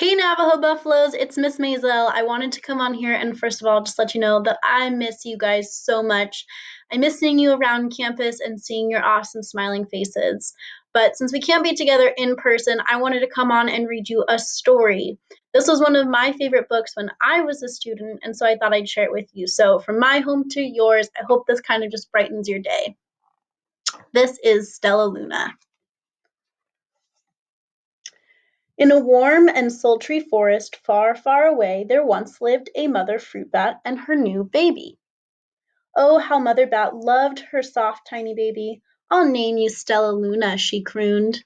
Hey Navajo Buffaloes, it's Miss Maisel. I wanted to come on here and first of all just let you know that I miss you guys so much. I miss seeing you around campus and seeing your awesome smiling faces. But since we can't be together in person, I wanted to come on and read you a story. This was one of my favorite books when I was a student, and so I thought I'd share it with you. So from my home to yours, I hope this kind of just brightens your day. This is Stellaluna. In a warm and sultry forest far, far away, there once lived a mother fruit bat and her new baby. Oh, how Mother Bat loved her soft, tiny baby. I'll name you Stellaluna, she crooned.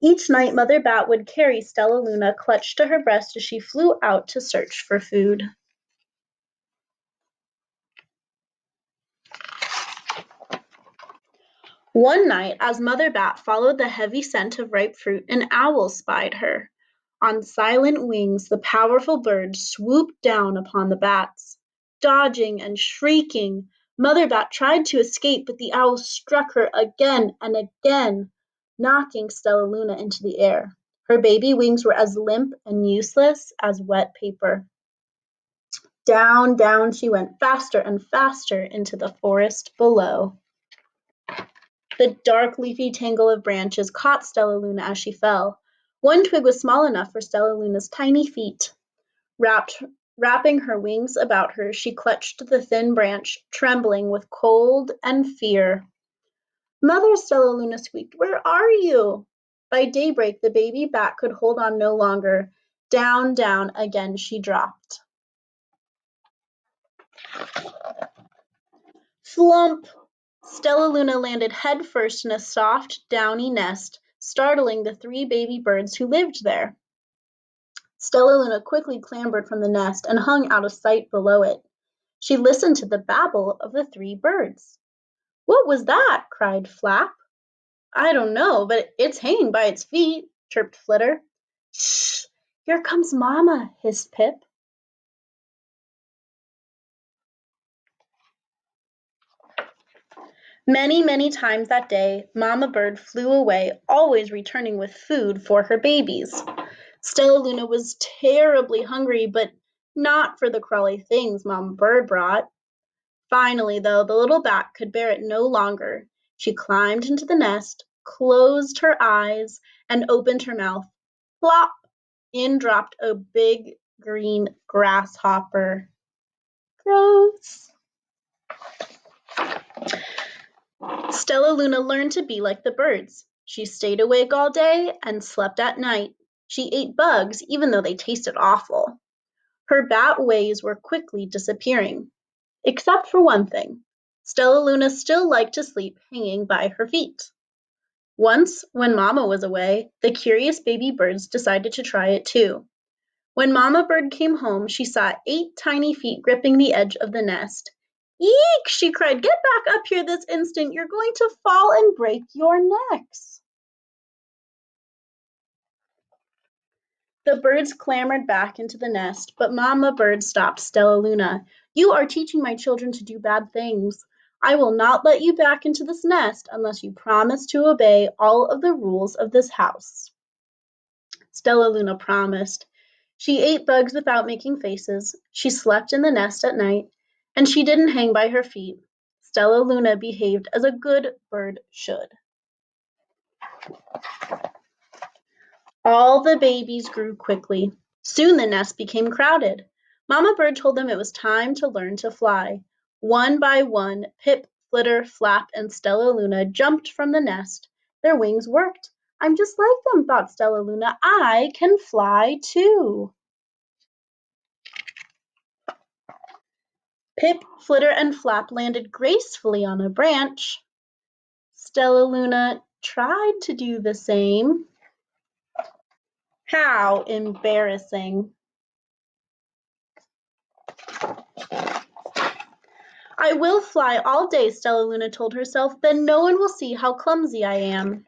Each night, Mother Bat would carry Stellaluna clutched to her breast as she flew out to search for food. One night, as Mother Bat followed the heavy scent of ripe fruit, an owl spied her. On silent wings, the powerful bird swooped down upon the bats. Dodging and shrieking, Mother Bat tried to escape, but the owl struck her again and again, knocking Stellaluna into the air. Her baby wings were as limp and useless as wet paper. Down, down she went faster and faster into the forest below. The dark leafy tangle of branches caught Stellaluna as she fell. One twig was small enough for Stellaluna's tiny feet. Wrapping her wings about her, she clutched the thin branch, trembling with cold and fear. Mother, Stellaluna squeaked, where are you? By daybreak, the baby bat could hold on no longer. Down, down again she dropped. Flump! Stellaluna landed headfirst in a soft, downy nest, startling the three baby birds who lived there. Stellaluna quickly clambered from the nest and hung out of sight below it. She listened to the babble of the three birds. What was that? Cried Flap. I don't know, but it's hanging by its feet, chirped Flitter. Shh! Here comes Mama, hissed Pip. Many, many times that day, Mama Bird flew away, always returning with food for her babies. Stellaluna was terribly hungry, but not for the crawly things Mama Bird brought. Finally, though, the little bat could bear it no longer. She climbed into the nest, closed her eyes, and opened her mouth. Plop! In dropped a big green grasshopper. Gross! Stellaluna learned to be like the birds. She stayed awake all day and slept at night. She ate bugs, even though they tasted awful. Her bat ways were quickly disappearing. Except for one thing. Stellaluna still liked to sleep hanging by her feet. Once, when Mama was away, the curious baby birds decided to try it too. When Mama Bird came home, she saw 8 tiny feet gripping the edge of the nest. Eek! She cried, get back up here this instant. You're going to fall and break your necks. The birds clambered back into the nest, but Mama Bird stopped Stellaluna. You are teaching my children to do bad things. I will not let you back into this nest unless you promise to obey all of the rules of this house. Stellaluna promised. She ate bugs without making faces, she slept in the nest at night, and she didn't hang by her feet. Stellaluna behaved as a good bird should. All the babies grew quickly. Soon the nest became crowded. Mama Bird told them it was time to learn to fly. One by one, Pip, Flitter, Flap, and Stellaluna jumped from the nest. Their wings worked. I'm just like them, thought Stellaluna. I can fly too. Pip, Flitter, and Flap landed gracefully on a branch. Stellaluna tried to do the same. How embarrassing. I will fly all day, Stellaluna told herself, then no one will see how clumsy I am.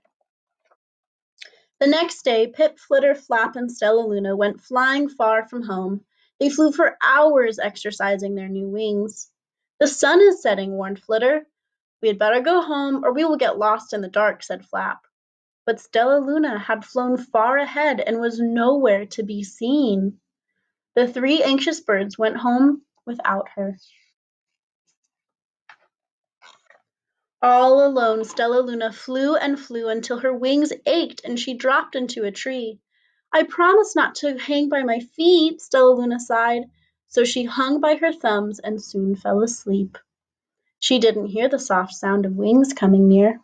The next day, Pip, Flitter, Flap, and Stellaluna went flying far from home. They flew for hours exercising their new wings. The sun is setting, warned Flitter. We had better go home or we will get lost in the dark, said Flap. But Stellaluna had flown far ahead and was nowhere to be seen. The three anxious birds went home without her. All alone, Stellaluna flew and flew until her wings ached and she dropped into a tree. I promised not to hang by my feet, Stellaluna sighed. So she hung by her thumbs and soon fell asleep. She didn't hear the soft sound of wings coming near.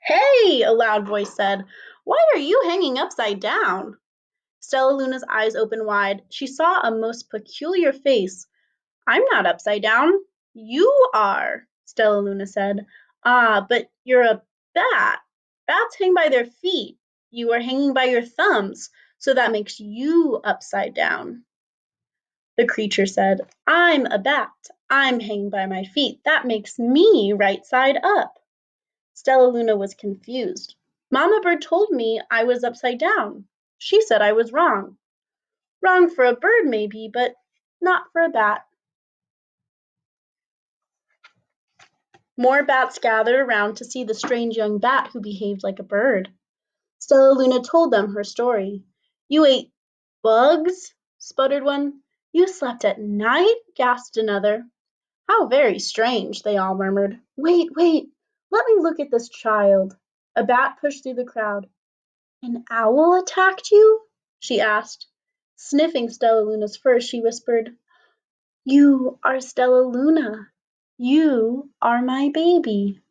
Hey, a loud voice said. Why are you hanging upside down? Stellaluna's eyes opened wide. She saw a most peculiar face. I'm not upside down. You are, Stellaluna said. Ah, but you're a bat. Bats hang by their feet. You are hanging by your thumbs, so that makes you upside down. The creature said, I'm a bat. I'm hanging by my feet. That makes me right side up. Stellaluna was confused. Mama Bird told me I was upside down. She said I was wrong. Wrong for a bird, maybe, but not for a bat. More bats gathered around to see the strange young bat who behaved like a bird. Stellaluna told them her story. You ate bugs? Sputtered one. You slept at night? Gasped another. How very strange, they all murmured. Wait, wait, let me look at this child. A bat pushed through the crowd. An owl attacked you? She asked. Sniffing Stellaluna's fur, she whispered, You are Stellaluna. You are my baby.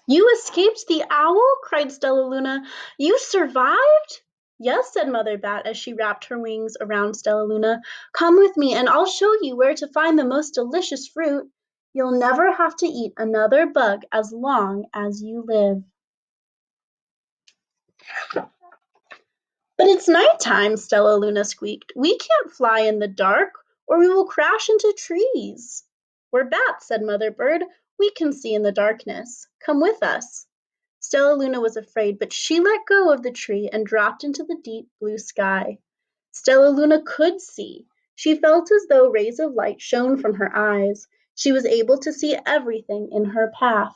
You escaped the owl? Cried Stellaluna. You survived? Yes, said Mother Bat as she wrapped her wings around Stellaluna. Come with me and I'll show you where to find the most delicious fruit. You'll never have to eat another bug as long as you live. But it's nighttime, Stellaluna squeaked. We can't fly in the dark or we will crash into trees. We're bats, said Mother Bird. We can see in the darkness. Come with us. Stellaluna was afraid, but she let go of the tree and dropped into the deep blue sky. Stellaluna could see. She felt as though rays of light shone from her eyes. She was able to see everything in her path.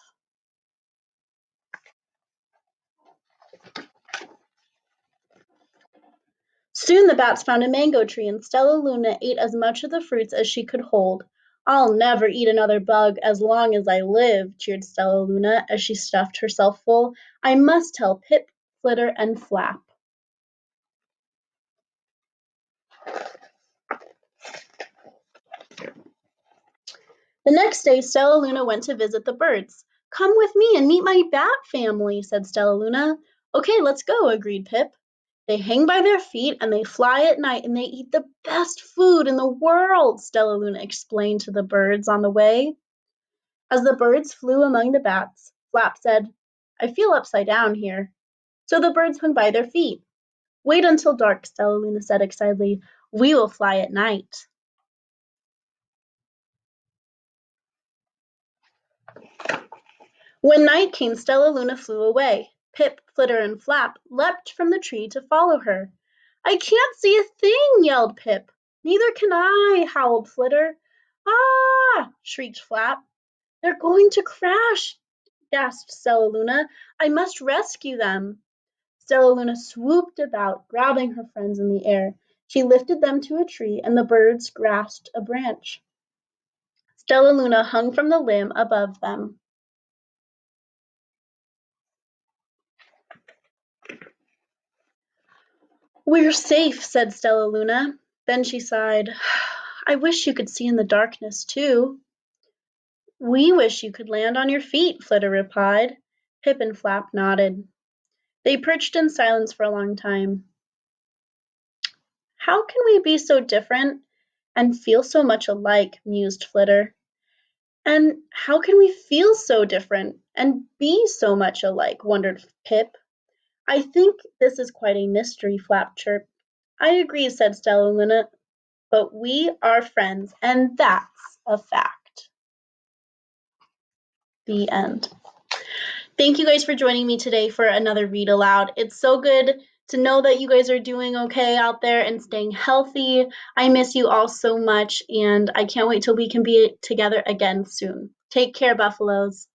Soon the bats found a mango tree, and Stellaluna ate as much of the fruits as she could hold. I'll never eat another bug as long as I live, cheered Stellaluna as she stuffed herself full. I must tell Pip, Flitter, and Flap. The next day, Stellaluna went to visit the birds. Come with me and meet my bat family, said Stellaluna. Okay, let's go, agreed Pip. They hang by their feet and they fly at night and they eat the best food in the world, Stellaluna explained to the birds on the way. As the birds flew among the bats, Flap said, I feel upside down here. So the birds hung by their feet. Wait until dark, Stellaluna said excitedly. We will fly at night. When night came, Stellaluna flew away. Pip, Flitter, and Flap leapt from the tree to follow her. I can't see a thing, yelled Pip. Neither can I, howled Flitter. Ah! Shrieked Flap. They're going to crash, gasped Stellaluna. I must rescue them. Stellaluna swooped about, grabbing her friends in the air. She lifted them to a tree, and the birds grasped a branch. Stellaluna hung from the limb above them. We're safe, said Stellaluna. Then she sighed. I wish you could see in the darkness, too. We wish you could land on your feet, Flitter replied. Pip and Flap nodded. They perched in silence for a long time. How can we be so different and feel so much alike, mused Flitter. And how can we feel so different and be so much alike, wondered Pip. I think this is quite a mystery, Flap chirped. I agree, said Stellaluna, but we are friends, and that's a fact. The end. Thank you guys for joining me today for another read aloud. It's so good to know that you guys are doing okay out there and staying healthy. I miss you all so much, and I can't wait till we can be together again soon. Take care, Buffaloes.